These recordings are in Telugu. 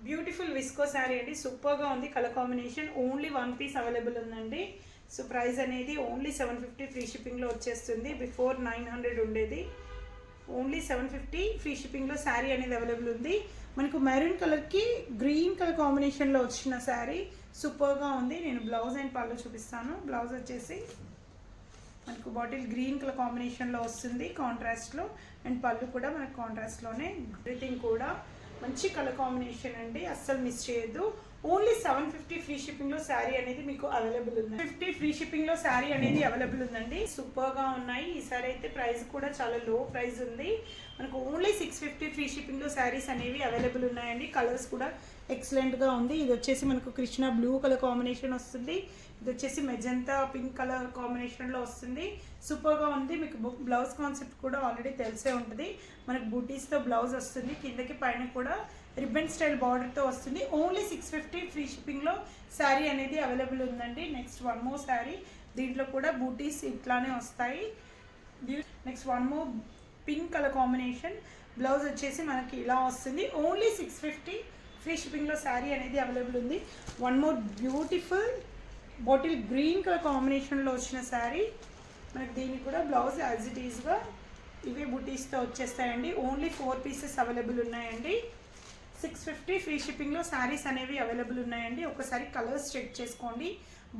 బ్యూటిఫుల్ విస్కో శారీ అండి, సూపర్గా ఉంది. Colour combination only 1 piece available ఉందండి. సో ప్రైస్ అనేది ఓన్లీ 750 ఫ్రీ షిప్పింగ్లో వచ్చేస్తుంది. బిఫోర్ 900 ఉండేది, ఓన్లీ 750 ఫ్రీ షిప్పింగ్లో శారీ అనేది అవైలబుల్ ఉంది. మనకు మెరూన్ కలర్కి గ్రీన్ కలర్ కాంబినేషన్లో వచ్చిన శారీ సూపర్గా ఉంది. నేను బ్లౌజ్ అండ్ పళ్ళు చూపిస్తాను. బ్లౌజ్ వచ్చేసి మనకు బాటిల్ గ్రీన్ కలర్ కాంబినేషన్లో వస్తుంది కాంట్రాస్ట్లో, అండ్ పళ్ళు కూడా మనకు కాంట్రాస్ట్లోనే. ఎవ్రీథింగ్ కూడా మంచి కలర్ కాంబినేషన్ అండి, అస్సలు మిస్ చేయొద్దు. ఓన్లీ 750 ఫ్రీ షిప్పింగ్లో శారీ అనేది మీకు అవైలబుల్ ఉంది. 50 ఫ్రీ షిప్పింగ్లో శారీ అనేది అవైలబుల్ ఉందండి. సూపర్గా ఉన్నాయి. ఈ సారీ అయితే ప్రైస్ కూడా చాలా లో ప్రైస్ ఉంది. మనకు ఓన్లీ 650 ఫ్రీ షిప్పింగ్లో శారీస్ అనేవి అవైలబుల్ ఉన్నాయండి. కలర్స్ కూడా ఎక్సలెంట్గా ఉంది. ఇది వచ్చేసి మనకు కృష్ణ బ్లూ కలర్ కాంబినేషన్ వస్తుంది. ఇది వచ్చేసి మెజంతా పింక్ కలర్ కాంబినేషన్లో వస్తుంది. సూపర్గా ఉంది. మీకు బ్లౌజ్ కాన్సెప్ట్ కూడా ఆల్రెడీ తెలిసే ఉంటుంది. మనకు బూటీస్తో బ్లౌజ్ వస్తుంది, కిందకి పైన కూడా రిబ్బన్ స్టైల్ బార్డర్తో వస్తుంది. ఓన్లీ 650 ఫ్రీ షిప్పింగ్లో శారీ అనేది అవైలబుల్ ఉందండి. నెక్స్ట్ వన్ మోర్ శారీ, దీంట్లో కూడా బూటీస్ ఇట్లానే వస్తాయి. Next one more pink colour combination, blouse వచ్చేసి మనకి ఇలా వస్తుంది. ఓన్లీ 650 ఫ్రీ షిప్పింగ్లో శారీ అనేది అవైలబుల్ ఉంది. One more beautiful bottle green colour కాంబినేషన్లో వచ్చిన శారీ, మనకి దీనికి కూడా బ్లౌజ్ యాజ్ ఇట్ ఈజ్గా ఇవే బూటీస్తో వచ్చేస్తాయండి. ఓన్లీ 4 పీసెస్ అవైలబుల్ ఉన్నాయండి. 650 ఫ్రీ షిప్పింగ్లో శారీస్ అనేవి అవైలబుల్ ఉన్నాయండి. ఒకసారి కలర్స్ చెక్ చేసుకోండి.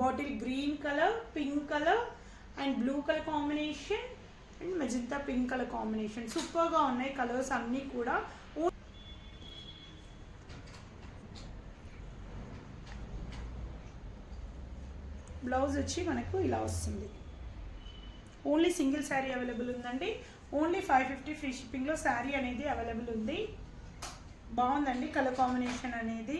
Bottle green colour, pink colour and blue colour combination and magenta pink colour combination సూపర్గా ఉన్నాయి కలర్స్ అన్నీ కూడా. బ్లౌజ్ వచ్చి మనకు ఇలా వస్తుంది. ఓన్లీ సింగిల్ శారీ అవైలబుల్ ఉందండి. ఓన్లీ 550 ఫ్రీ షిప్పింగ్లో శారీ అనేది అవైలబుల్ ఉంది. బాగుందండి కలర్ కాంబినేషన్ అనేది.